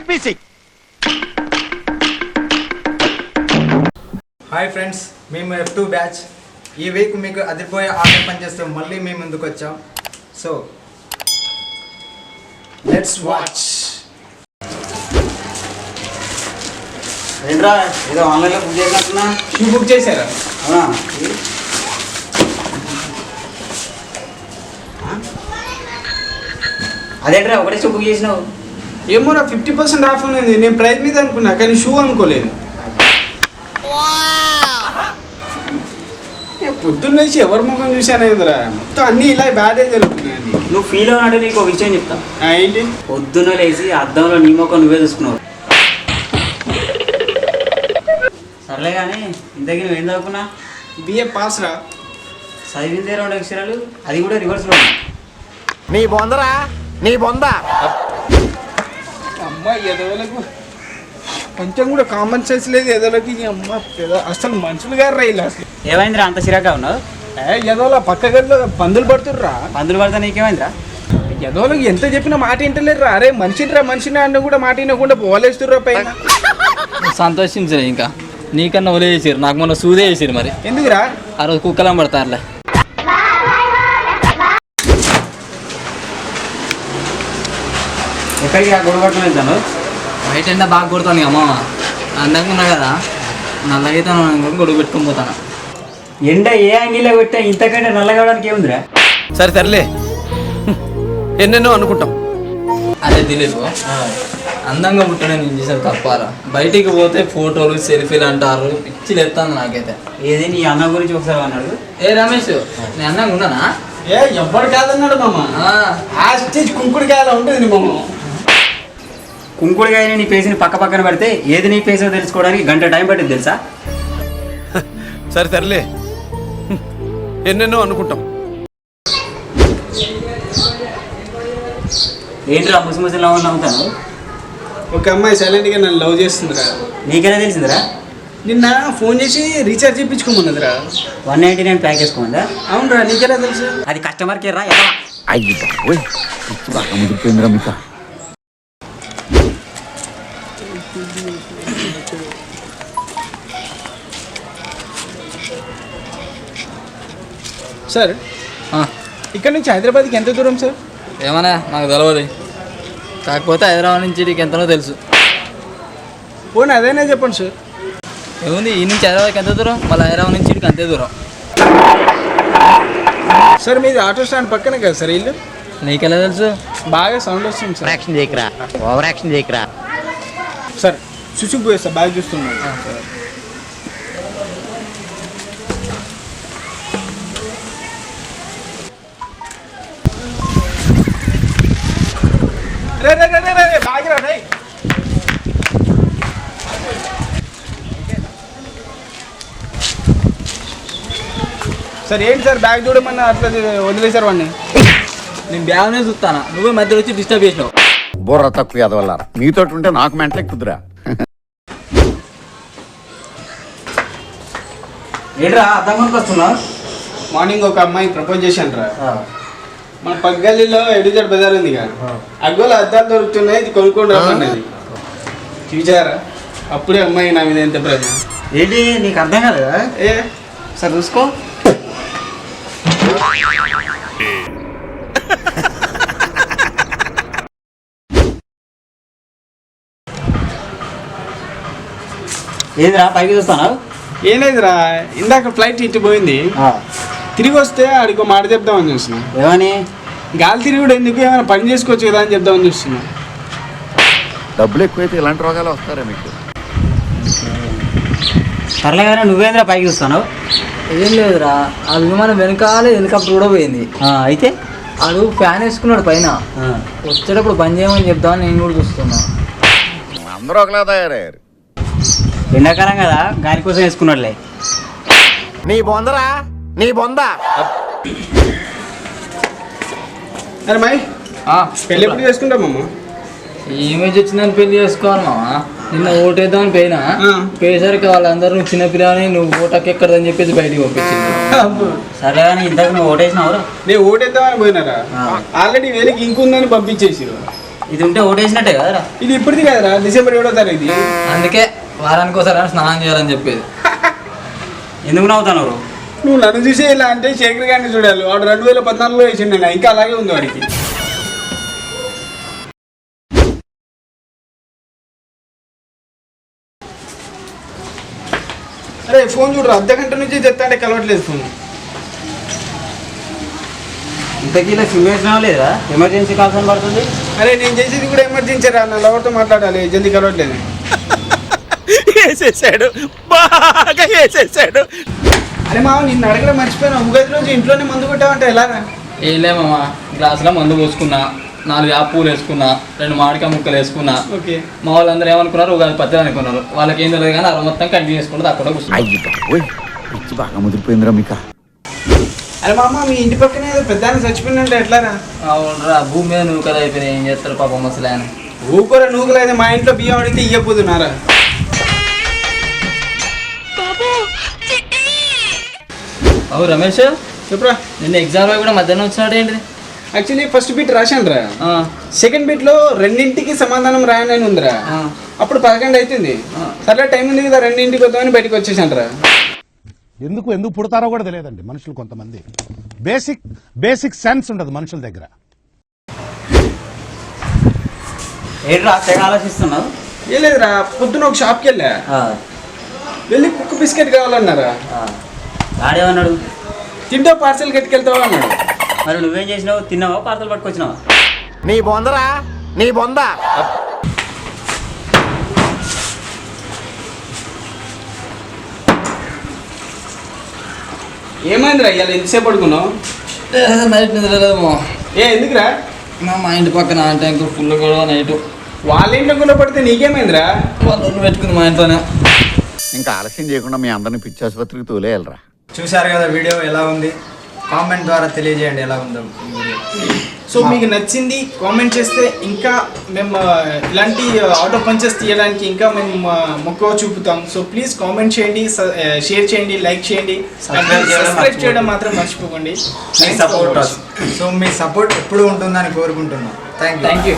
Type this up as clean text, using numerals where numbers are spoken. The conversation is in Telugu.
హాయ్ ఫ్రెండ్స్, మేము F2 బ్యాచ్. ఈ వీక్ మీకు అదిరిపోయే ఆట పనిచేస్తే మళ్ళీ మేము ముందుకు వచ్చాం. So let's watch. ఏంట్రా ఏదో ఆన్లైన్లో బుక్ చేసినట్టున్నా? షూ బుక్ చేశారా? అదేంట్రా ఒకటే షూ బుక్ చేసినావు? ఏమో నా 50% ఆఫ్ ఉంది. నేను ప్రైస్ మీద అనుకున్నా కానీ షూ అనుకోలేదు. పొద్దున్న వేసి ఎవరి ముఖం చూశాను కదరా, మొత్తం అన్నీ ఇలా బ్యాడే జరుగుతున్నాయి. నువ్వు ఫీల్ అవునాడు. నీకు ఒక విషయం చెప్తా. ఏంటి? పొద్దున్న లేచి అద్దంలో నీ ముఖం నువ్వే చూసుకున్నావు. సర్లే కానీ ఇంతకీ నువ్వు ఏం చదువుకున్నా? బిఏ పాస్ రా. చదివిందే 2 అక్షరాలు, అది కూడా రివర్స్లో. నీ బొందరా, నీ బొంద. అమ్మ ఎదవలకు కొంచెం కూడా కామన్ సెన్స్ లేదు ఎదవలకి. అమ్మ అసలు మనుషులు గారు రైలు అసలు. ఏమైందిరా అంత చిరాగా ఉన్నావు? ఎదవల పక్క గదిలో పందులు పడుతుర్రా. పందులు పడతా నీకేమైందిరా? ఎదవలకి ఎంత చెప్పినా మాట వింటలేరురా. అరే మనిషిని అన్న కూడా మాట వినకుండా పోలేస్తుర్రా పైన. సంతోషించరు, ఇంకా నీకన్నా ఒలే చేసారు. నాకు మొన్న సూదే చేసారు. మరి ఎందుకురా? ఆ రోజు కుక్కలం పడతారులే. ఎక్కడికి ఆ గొడవ పట్టుకుని వెళ్తాను? బయట ఎండ బాగా కొడుతాను. అమ్మ అందంగా ఉన్నా కదా, నల్లగైతాను గొడుగు పెట్టుకొని పోతాను. ఎండ ఏ యాంగిల్లో పెట్టా ఇంతకంటే నల్లగవడానికి ఏముందిరా? సరే తరలే, ఎన్నెన్నో అనుకుంటాం. అదే తెలియదు, అందంగా పుట్టడం నేను చేసాను తప్పారా. బయటికి పోతే ఫోటోలు సెల్ఫీలు అంటారు, పిచ్చి లేస్తాను నాకైతే. ఏది నీ అన్న గురించి ఒకసారి అన్నాడు. ఏ రమేష్, నేను అందంగా ఉన్నానా? ఎవ్వడు కాదన్నాడు మామ. ఆ స్టేజ్ కుంకుడికాయలా ఉంటుంది నీ మామ. కుంకుడుగాయని నీ ఫేస్ని పక్కన పెడితే ఏది నీ ఫేస్ తెలుసుకోవడానికి గంట టైం పట్టింది తెలుసా? సరే తరలే, ఎన్నెన్నో అనుకుంటాం. ఏంట్రా ముసిముసిలా నమ్ముతాను? ఒక అమ్మాయి సైలెంట్గా నన్ను లవ్ చేస్తుందిరా. నీకెలా తెలిసిందిరా? నిన్న ఫోన్ చేసి రీఛార్జ్ చేయించుకోమన్నదిరా. 199 ప్యాక్ వేసుకోమందా? అవునరా, నీకెలా తెలుసు? అది కస్టమర్ కేర్ రా. ముదిరిపోయిందిరా మీకు. సార్, ఇక్కడ నుంచి హైదరాబాద్కి ఎంత దూరం సార్? ఏమన్నా నాకు తెలవదు, కాకపోతే హైదరాబాద్ నుంచి నీకు ఎంతనో తెలుసు. పోనీ అదైనా చెప్పండి సార్. ఏముంది, ఈ నుంచి హైదరాబాద్కి ఎంత దూరం, మళ్ళీ హైదరాబాద్ నుంచి ఇక్కడికి అంతే దూరం. సార్ మీది ఆటో స్టాండ్ పక్కనే కదా సార్ ఇల్లు? నీకెలా తెలుసు? బాగా సౌండ్ వస్తుంది సార్. యాక్షన్ చేయకరా, ఓవర్ యాక్షన్ చేయకరా. సార్ సుసుకు పోయి సార్, బాగా చూస్తున్నాను. సార్ ఏంటి సార్ బ్యాగ్ చూడమన్నా అట్లా వదిలేసారు వాడిని. నేను బ్యాగ్నే చూస్తాను, నువ్వే మధ్యలో వచ్చి డిస్టర్బ్ చేసినావు. బుర్ర తక్కువ ఎదవల్లారా, మీతో ఉంటే నాకు మెంటలే కుదురా. ఏంట్రా అర్థం వస్తున్నావు? మార్నింగ్ ఒక అమ్మాయి ప్రపోజ్ చేశాను రా. మన పగ్గల్లిలో ఎడిజెడ్ బజార్ ఉంది కదా, అగ్గోలో అద్దాలు దొరుకుతున్నాయి, ఇది కొనుక్కోండి రమ్మన్నది. చూసారా, అప్పుడే అమ్మాయి నా మీద ఎంత ప్రేమ. ఏంటి నీకు అర్థం కాదు? ఏ సార్ చూసుకో. ఏదిరా పైకి చూస్తాను? ఏం లేదురా, ఇందాక ఫ్లైట్ ఇటు పోయింది, తిరిగి వస్తే ఆడికి మాట చెప్దామని చూస్తున్నా. ఏమని? గాలి తిరుగుడు ఎందుకు, ఏమైనా పని చేసుకోవచ్చు కదా అని చెప్దామని చూస్తున్నా. డబ్బులు ఎక్కువైతే ఇలాంటి రోగాలు వస్తారా మీకు? సర్లే కానీ నువ్వేంద్రా పైకి చూస్తాను? ఏం లేదురా, ఆ విమానం వెనకాలే హెలికాప్టర్ కూడా పోయింది. అయితే ఆడు ఫ్యాన్ వేసుకున్నాడు పైన, వచ్చేటప్పుడు బంద్ చేయమని చెప్దామని నేను కూడా చూస్తున్నా. అందరూ ఒకలా తయారయ్యారు. ఎండాకాలం కదా, గాలి కోసం వేసుకున్నాడులే. నీ బొందరా, నీ బొంద. అరే మై, పెళ్ళి ఎప్పుడు చేసుకుంటామమ్మ? ఏమేజ్ వచ్చిందని పెళ్లి చేసుకోవాలి మామ. నిన్న ఓటేద్దామని పోయినా, పోయేసరికి వాళ్ళందరూ చిన్నపిల్లని నువ్వు ఓటకి ఎక్కడదని చెప్పేసి బయటికి పంపించింది. సరే కానీ ఇంతకు నువ్వు ఓటేసినావు? నేను ఓటేద్దామని పోయినారా, ఆల్రెడీ వేలికి ఇంకుందని పంపించేసి. ఇది ఉంటే ఓటేసినట్టే కదరా. ఇది ఇప్పటిది కదరా, డిసెంబర్ 7వ తారీఖు. అందుకే వారానికి ఒకసారి స్నానం చేయాలని చెప్పేది. ఎందుకు నవ్వుతాను? నువ్వు నన్ను చూసే ఇలా అంటే శేఖర్ గారిని చూడాలి. వాడు 2014లో వేసిండు, ఇంకా అలాగే ఉంది వాడికి. అరే ఫోన్ చూడరా, అర్ధగంట నుంచి తెస్తాంటే కలవట్లేదు ఫోన్. ఇంతకీ ఇలా సిమ్ వేసినా లేదా? ఎమర్జెన్సీ కాల్స్ అని పడుతుంది. అరే నేను చేసేది కూడా ఎమర్జెన్సీ రా, నా లవర్తో మాట్లాడాలి, జల్దీ కలవట్లేదు. వేసేసాడు, బాగా వేసేసాడు. అరే మామ నిన్ను అడగడం మర్చిపోయినా, ఉగాది రోజు ఇంట్లోనే మందు కొట్టావంటే ఎలారా? ఏలే మామ, గ్లాసులో మందు పోసుకున్నా, 4 యాప్ పూలు వేసుకున్నా, 2 మామిడికాయ ముక్కలు వేసుకున్నా. ఓకే. మా వాళ్ళందరూ ఏమనుకున్నారు, ఉగాది పచ్చడి అనుకున్నారు. వాళ్ళకి ఏం తెలియదు కానీ అలా మొత్తం కంటిన్యూ చేసుకుంటుంది అక్కడ కూర్చున్నారు. అయ్యి బాబోయ్, పిచ్చి బాగా ముదిరిపోయిందిరా మీకు. అరే మామ మీ ఇంటి పక్కనే ఏదో పెద్ద ఆయన చచ్చిపోయిందంటే ఎట్లారా? అవునరా, భూమి మీద నువ్వు కదా అయిపోయినా ఏం చేస్తారు పాపం అసలు ఆయన. ఊకూర నూకలైతే మా ఇంట్లో బియ్యం అడిగితే ఇయ్యపోతున్నారా? అవు రమేష్, చెప్పురా. నిన్న ఎగ్జామ్ కూడా మధ్యాహ్నం వచ్చినట్టు ఏంటిది? యాక్చువల్లీ ఫస్ట్ బీట్ రాశాను రా, సెకండ్ బీట్ లో రెండింటికి సమాధానం రాయనని ఉందిరా. అప్పుడు 11 అవుతుంది. సర్లే టైం ఉంది కదా, రెండింటికి వద్దామని బయటకు వచ్చేసాను రా. ఎందుకు పుడతారో కూడా తెలియదండి మనుషులు. కొంతమంది బేసిక్ సెన్స్ ఉండదు మనుషుల దగ్గర. ఏంట్రా తెగ ఆలోచిస్తున్నావు? ఏ లేదురా, పొద్దున ఒక షాప్కి వెళ్ళి కుక్క బిస్కెట్ కావాలన్నారా. ఆడేమన్నాడు? తింటో పార్సల్ కట్టుకెళ్తావా అన్నాడు. మరి నువ్వేం చేసినావు? తిన్నావా పార్సల్ పట్టుకొచ్చినావా? నీ బొందరా, నీ బొంద. ఏమైందిరా ఇవాళ ఎంతసేపు పడుకున్నావు? నైట్ నిద్రలేదేమో. ఎందుకురా? మా ఇంటి పక్కన అంటే ఇంకా ఫుల్ కూడా నైట్. వాళ్ళ ఇంట్లో కూడా పడితే నీకేమైందిరా? వాళ్ళు పెట్టుకుంది మా ఇంట్లోనే. ఇంకా ఆలస్యం చేయకుండా మీ అందరిని పిచ్చి ఆసుపత్రికి తోలేయాలరా. చూశారు కదా వీడియో ఎలా ఉంది? కామెంట్ ద్వారా తెలియజేయండి ఎలా ఉందో ఈ వీడియో. సో మీకు నచ్చింది కామెంట్ చేస్తే ఇంకా మేము ఇలాంటి ఆటో పంచెస్ తీయడానికి ఇంకా మేము మొక్కువ చూపుతాం. సో ప్లీజ్ కామెంట్ చేయండి, షేర్ చేయండి, లైక్ చేయండి, సబ్స్క్రైబ్ చేయడం మాత్రం మర్చిపోకండి. సో మీ సపోర్ట్ ఎప్పుడు ఉంటుందని కోరుకుంటున్నాం. Thank you.